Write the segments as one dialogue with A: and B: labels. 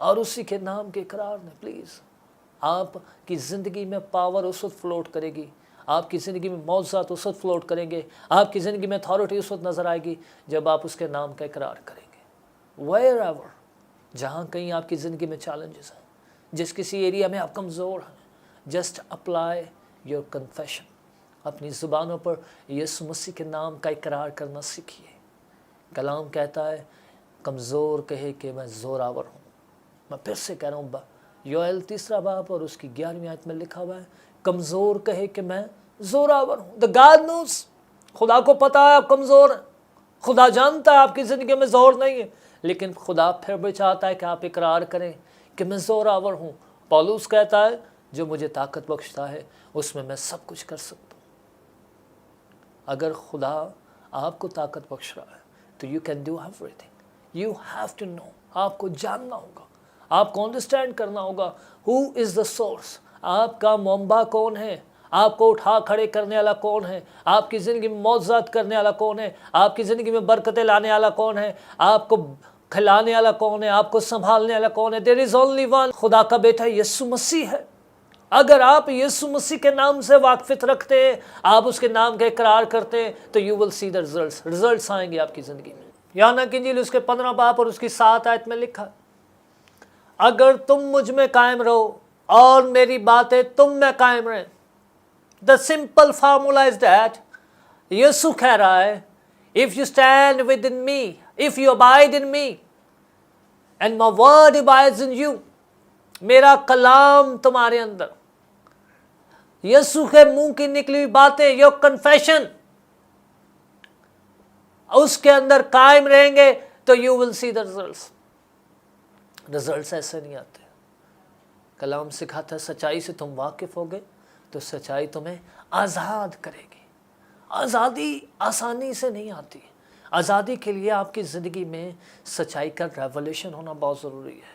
A: اور اسی کے نام کے اقرار نے پلیز آپ کی زندگی میں پاور اس وقت فلوٹ کرے گی، آپ کی زندگی میں معجزات اس وقت فلوٹ کریں گے، آپ کی زندگی میں اتھارٹی اس وقت نظر آئے گی جب آپ اس کے نام کا اقرار کریں گے۔ ویئر ایور، جہاں کہیں آپ کی زندگی میں چیلنجز ہیں، جس کسی ایریا میں آپ کمزور ہیں، جسٹ اپلائی یور کنفیشن، اپنی زبانوں پر یسوع مسیح کے نام کا اقرار کرنا سیکھیے۔ کلام کہتا ہے کمزور کہے کہ میں زوراور ہوں۔ میں پھر سے کہہ رہا ہوں، یوئیل 3 باب اور اس کی 11ویں آیت میں لکھا ہوا ہے کمزور کہے کہ میں زوراور ہوں۔ The God knows، خدا کو پتا ہے آپ کمزور ہیں، خدا جانتا ہے آپ کی زندگی میں زور نہیں ہے، لیکن خدا پھر بھی چاہتا ہے کہ آپ اقرار کریں کہ میں زوراور ہوں۔ پولس کہتا ہے جو مجھے طاقت بخشتا ہے اس میں میں سب کچھ کر سکتا ہوں۔ اگر خدا آپ کو طاقت بخش رہا ہے تو you can do everything. You have to know, آپ کو جاننا ہوگا، آپ کو انڈرسٹینڈ کرنا ہوگا ہو از دا سورس، آپ کا منبع کون ہے، آپ کو اٹھا کھڑے کرنے والا کون ہے، آپ کی زندگی میں معجزات کرنے والا کون ہے، آپ کی زندگی میں برکتیں لانے والا کون ہے، آپ کو کھلانے والا کون ہے، آپ کو سنبھالنے والا کون ہے۔ دیر از اونلی ون، خدا کا بیٹا یسوع مسیح ہے۔ اگر آپ یسوع مسیح کے نام سے واقفیت رکھتے ہیں، آپ اس کے نام کا اقرار کرتے ہیں تو you will C the results آئیں گے آپ کی زندگی میں۔ یوحنا کی انجیل اس کے 15 باب اور اس کی 7 آیت میں لکھا، اگر تم مجھ میں قائم رہو اور میری باتیں تم میں قائم رہیں۔ The simple formula is that, یسوع کہہ رہا ہے if you stand within me, if you abide in me and my word abides in you، میرا کلام تمہارے اندر، یسوع کے منہ کی نکلی ہوئی باتیں، your confession، اس کے اندر قائم رہیں گے تو you will see the results۔ Results ایسے نہیں آتے۔ کلام سکھاتا ہے سچائی سے تم واقف ہوگے تو سچائی تمہیں آزاد کرے گی۔ آزادی آسانی سے نہیں آتی، آزادی کے لیے آپ کی زندگی میں سچائی کا ریولیشن ہونا بہت ضروری ہے۔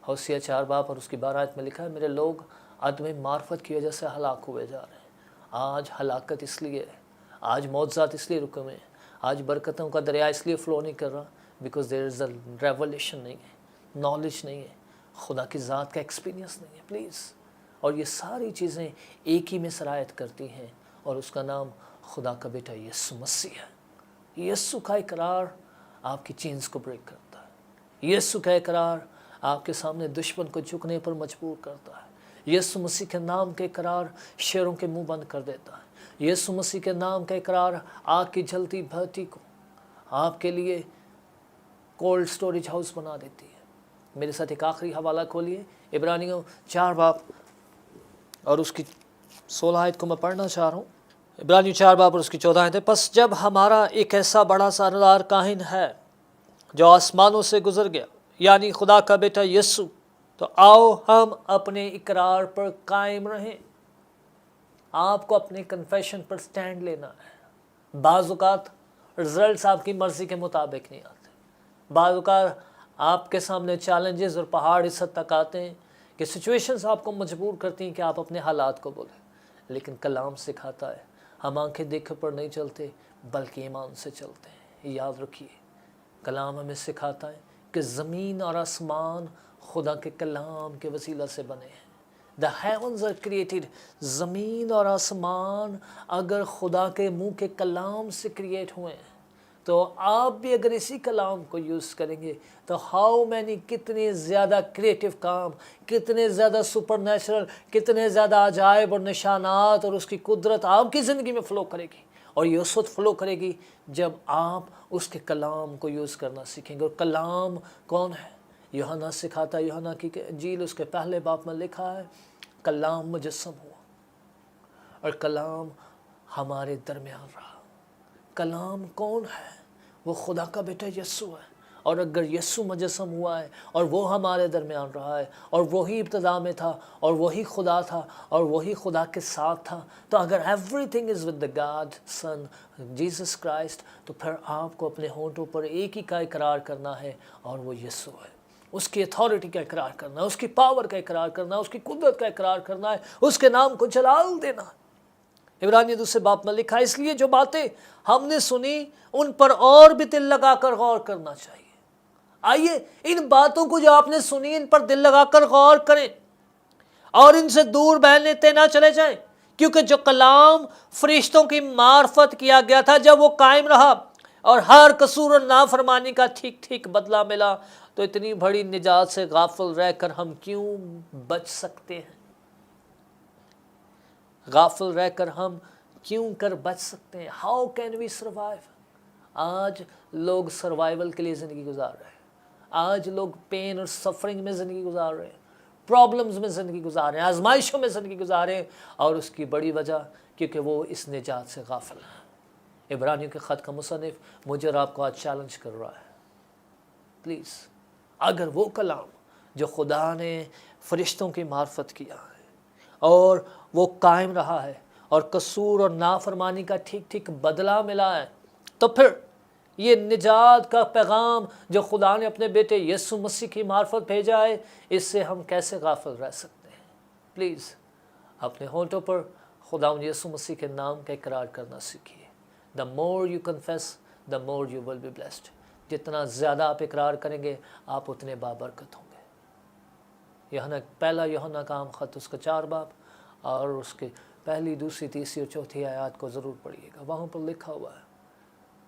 A: ہوسیہ 4 باب اور اس کی 12 آیت میں لکھا ہے میرے لوگ عدم معرفت کی وجہ سے ہلاک ہوئے جا رہے ہیں۔ آج ہلاکت اس لیے ہے، آج معجزات اس لیے رکے ہوئے ہیں، آج برکتوں کا دریا اس لیے فلو نہیں کر رہا because there is a revelation نہیں ہے، نالج نہیں ہے، خدا کی ذات کا ایکسپیرینس نہیں ہے پلیز۔ اور یہ ساری چیزیں ایک ہی میں سرایت کرتی ہیں اور اس کا نام خدا کا بیٹا یسوع مسیح ہے۔ یسوع کا اقرار آپ کی چینز کو بریک کرتا ہے، یسوع کا اقرار آپ کے سامنے دشمن کو جھکنے پر مجبور کرتا ہے، یسوع مسیح کے نام کے اقرار شیروں کے منہ بند کر دیتا ہے، یسوع مسیح کے نام کا اقرار آگ کی جلتی بھٹی کو آپ کے لیے کولڈ سٹوریج ہاؤس بنا دیتی ہے۔ میرے ساتھ ایک آخری حوالہ کھولیے، عبرانیوں 4 باب اور اس کی 16 آیت کو میں پڑھنا چاہ رہا ہوں۔ عبرانیوں 4 باب اور اس کی 14 آیت ہے، پس جب ہمارا ایک ایسا بڑا سردار کاہن ہے جو آسمانوں سے گزر گیا، یعنی خدا کا بیٹا یسوع، تو آؤ ہم اپنے اقرار پر قائم رہیں۔ آپ کو اپنے کنفیشن پر سٹینڈ لینا ہے۔ بعض اوقات رزلٹس آپ کی مرضی کے مطابق نہیں آتے، بعض اوقات آپ کے سامنے چیلنجز اور پہاڑ اس حد تک آتے ہیں کہ سچویشنز آپ کو مجبور کرتی ہیں کہ آپ اپنے حالات کو بولیں، لیکن کلام سکھاتا ہے ہم آنکھیں دیکھے پر نہیں چلتے بلکہ ایمان سے چلتے ہیں۔ یاد رکھیے کلام ہمیں سکھاتا ہے کہ زمین اور آسمان خدا کے کلام کے وسیلہ سے بنے ہیں۔ The heavens are created، زمین اور آسمان اگر خدا کے منہ کے کلام سے کریٹ ہوئے ہیں تو آپ بھی اگر اسی کلام کو یوز کریں گے تو ہاؤ مینی، کتنے زیادہ کریٹیو کام، کتنے زیادہ سپر نیچرل، کتنے زیادہ عجائب اور نشانات اور اس کی قدرت آپ کی زندگی میں فلو کرے گی۔ اور یہ اس وقت فلو کرے گی جب آپ اس کے کلام کو یوز کرنا سیکھیں گے۔ اور کلام کون ہے؟ یوحنا سکھاتا ہے، یوحنا کی انجیل اس کے 1 باب میں لکھا ہے کلام مجسم ہوا اور کلام ہمارے درمیان رہا۔ کلام کون ہے؟ وہ خدا کا بیٹا یسوع ہے۔ اور اگر یسوع مجسم ہوا ہے اور وہ ہمارے درمیان رہا ہے اور وہی ابتدا میں تھا اور وہی خدا تھا اور وہی خدا کے ساتھ تھا، تو اگر everything is with the God son Jesus Christ, تو پھر آپ کو اپنے ہونٹوں پر ایک ہی کا اقرار کرنا ہے اور وہ یسوع ہے۔ اس کی اتھارٹی کا اقرار کرنا ہے، اس کی پاور کا اقرار کرنا ہے، اس کی قدرت کا اقرار کرنا ہے، اس کے نام کو جلال دینا ہے۔ عبرانیوں 2 باب میں لکھا ہے اس لیے جو باتیں ہم نے سنی ان پر اور بھی دل لگا کر غور کرنا چاہیے۔ آئیے ان باتوں کو جو آپ نے سنی ان پر دل لگا کر غور کریں اور ان سے دور بہلتے نہ چلے جائیں، کیونکہ جو کلام فرشتوں کی معرفت کیا گیا تھا جب وہ قائم رہا اور ہر قصور اور نافرمانی کا ٹھیک ٹھیک بدلہ ملا، تو اتنی بڑی نجات سے غافل رہ کر ہم کیوں بچ سکتے ہیں؟ غافل رہ کر ہم کیوں کر بچ سکتے ہیں؟ How can we survive? آج لوگ سروائیول کے لیے زندگی گزار رہے ہیں، آج لوگ پین اور سفرنگ میں زندگی گزار رہے ہیں، پرابلمز میں زندگی گزار رہے ہیں، آزمائشوں میں زندگی گزار رہے ہیں، اور اس کی بڑی وجہ کیونکہ وہ اس نجات سے غافل ہیں۔ عبرانیوں کے خط کا مصنف مجھے اور آپ کو آج چیلنج کر رہا ہے، پلیز اگر وہ کلام جو خدا نے فرشتوں کی معرفت کیا ہے اور وہ قائم رہا ہے اور قصور اور نافرمانی کا ٹھیک ٹھیک بدلہ ملا ہے، تو پھر یہ نجات کا پیغام جو خدا نے اپنے بیٹے یسوع مسیح کی معرفت بھیجا ہے، اس سے ہم کیسے غافل رہ سکتے ہیں؟ پلیز اپنے ہونٹوں پر خدا یسوع مسیح کے نام کا اقرار کرنا سیکھیے۔ The more you confess, the more you will be blessed۔ جتنا زیادہ آپ اقرار کریں گے آپ اتنے بابرکت ہوں گے۔ پہلا یوحنا کا عام خط اس کا 4 باب اور اس کے پہلی، دوسری، تیسری اور چوتھی آیات کو ضرور پڑھیے گا، وہاں پر لکھا ہوا ہے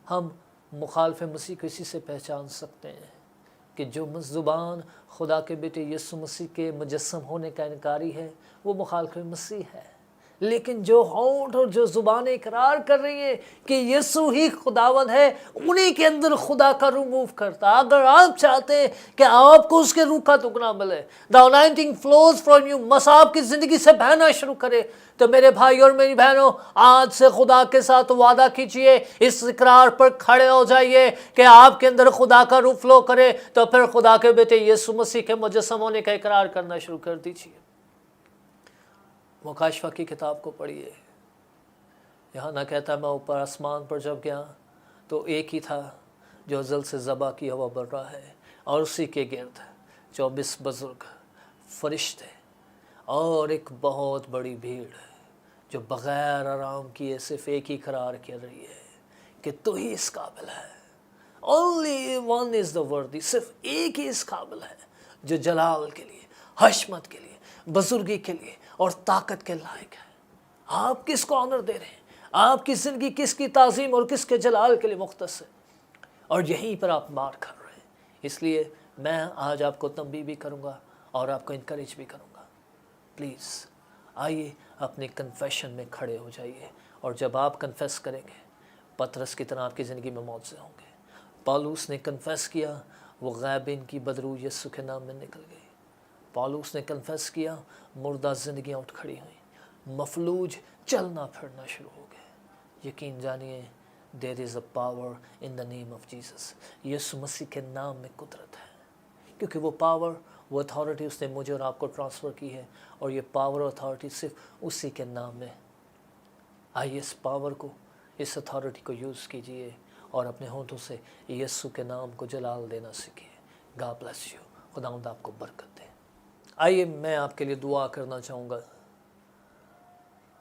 A: ہم مخالف مسیح کو اسی سے پہچان سکتے ہیں کہ جو زبان خدا کے بیٹے یسوع مسیح کے مجسم ہونے کا انکاری ہے وہ مخالف مسیح ہے، لیکن جو ہونٹ اور جو زبانیں اقرار کر رہی ہیں کہ یسوع ہی خداوند ہے، انہی کے اندر خدا کا روح موو کرتا۔ اگر آپ چاہتے ہیں کہ آپ کو اس کے روح کا دگنا ملے، the anointing flows from you، مسا آپ کی زندگی سے بہنا شروع کرے، تو میرے بھائی اور میری بہنوں آج سے خدا کے ساتھ وعدہ کیجئے، اس اقرار پر کھڑے ہو جائیے کہ آپ کے اندر خدا کا روح فلو کرے، تو پھر خدا کے بیٹے یسوع مسیح کے مجسم ہونے کا اقرار کرنا شروع کر دیجئے۔ مکاشفہ کی کتاب کو پڑھیے، یہاں نہ کہتا میں اوپر آسمان پر جب گیا تو ایک ہی تھا جو ازل سے ذبح کی ہوا بڑھ رہا ہے، اور اسی کے گرد 24 بزرگ فرشتے اور ایک بہت بڑی بھیڑ جو بغیر آرام کیے صرف ایک ہی قرار کر رہی ہے کہ تو ہی اس قابل ہے۔ Only one is the worthy، صرف ایک ہی اس قابل ہے جو جلال کے لیے، حشمت کے لیے، بزرگی کے لیے اور طاقت کے لائق ہے۔ آپ کس کو آنر دے رہے ہیں؟ آپ کی زندگی کس کی تعظیم اور کس کے جلال کے لیے مختص ہے؟ اور یہیں پر آپ مار کر رہے ہیں۔ اس لیے میں آج آپ کو تنبیہ بھی کروں گا اور آپ کو انکریج بھی کروں گا، پلیز آئیے اپنے کنفیشن میں کھڑے ہو جائیے، اور جب آپ کنفیس کریں گے پطرس کی طرح آپ کی زندگی میں معجزے ہوں گے۔ پالوس نے کنفیس کیا، وہ غیبین کی بدرو یسوع کے نام میں نکل گئی۔ پالوس نے کنفیس کیا، مردہ زندگیاں اٹھ کھڑی ہوئیں، مفلوج چلنا پھرنا شروع ہو گئے۔ یقین جانیے there is a power in the name of Jesus، یسوع مسیح کے نام میں قدرت ہے، کیونکہ وہ پاور، وہ اتھارٹی اس نے مجھے اور آپ کو ٹرانسفر کی ہے، اور یہ پاور اور اتھارٹی صرف اسی کے نام میں۔ آئیے اس پاور کو، اس اتھارٹی کو یوز کیجئے اور اپنے ہونٹوں سے یسوع کے نام کو جلال دینا سیکھیے۔ God bless you، خداوند آپ کو برکت دے۔ آئیے میں آپ کے لیے دعا کرنا چاہوں گا۔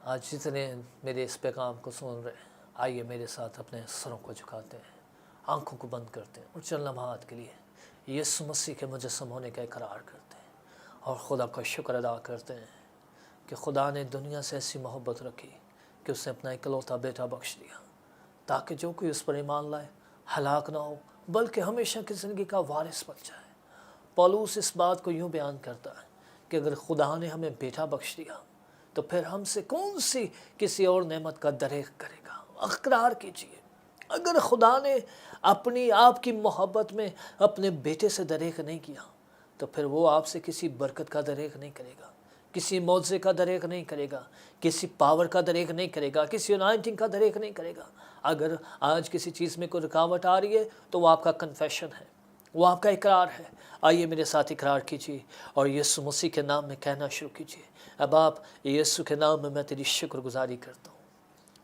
A: آج جتنے میرے اس پیغام کو سن رہے ہیں، آئیے میرے ساتھ اپنے سروں کو جھکاتے ہیں، آنکھوں کو بند کرتے ہیں، اور چند لمحات کے لیے یسوع مسیح کے مجسم ہونے کا اقرار کرتے ہیں اور خدا کا شکر ادا کرتے ہیں کہ خدا نے دنیا سے ایسی محبت رکھی کہ اس نے اپنا اکلوتا بیٹا بخش دیا، تاکہ جو کوئی اس پر ایمان لائے ہلاک نہ ہو بلکہ ہمیشہ کی زندگی کا وارث بن جائے۔ پولس اس بات کو یوں بیان کرتا ہے کہ اگر خدا نے ہمیں بیٹا بخش دیا تو پھر ہم سے کون سی کسی اور نعمت کا دریغ کرے گا؟ اقرار کیجئے، اگر خدا نے اپنی آپ کی محبت میں اپنے بیٹے سے دریغ نہیں کیا تو پھر وہ آپ سے کسی برکت کا دریغ نہیں کرے گا، کسی معجزے کا دریغ نہیں کرے گا، کسی پاور کا دریغ نہیں کرے گا، کسی انائنٹنگ کا دریغ نہیں کرے گا۔ اگر آج کسی چیز میں کوئی رکاوٹ آ رہی ہے تو وہ آپ کا کنفیشن ہے، وہ آپ کا اقرار ہے۔ آئیے میرے ساتھ اقرار کیجیے اور یسوع مسیح کے نام میں کہنا شروع کیجیے، اب آپ یسوع کے نام میں تیری شکر گزاری کرتا ہوں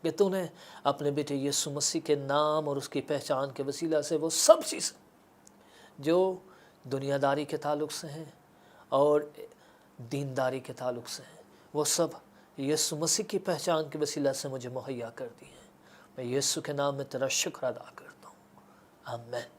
A: کہ تو نے اپنے بیٹے یسوع مسیح کے نام اور اس کی پہچان کے وسیلہ سے وہ سب چیزیں جو دنیا داری کے تعلق سے ہیں اور دینداری کے تعلق سے ہیں، وہ سب یسوع مسیح کی پہچان کے وسیلہ سے مجھے مہیا کر دی ہیں۔ میں یسوع کے نام میں تیرا شکر ادا کرتا ہوں، آمین۔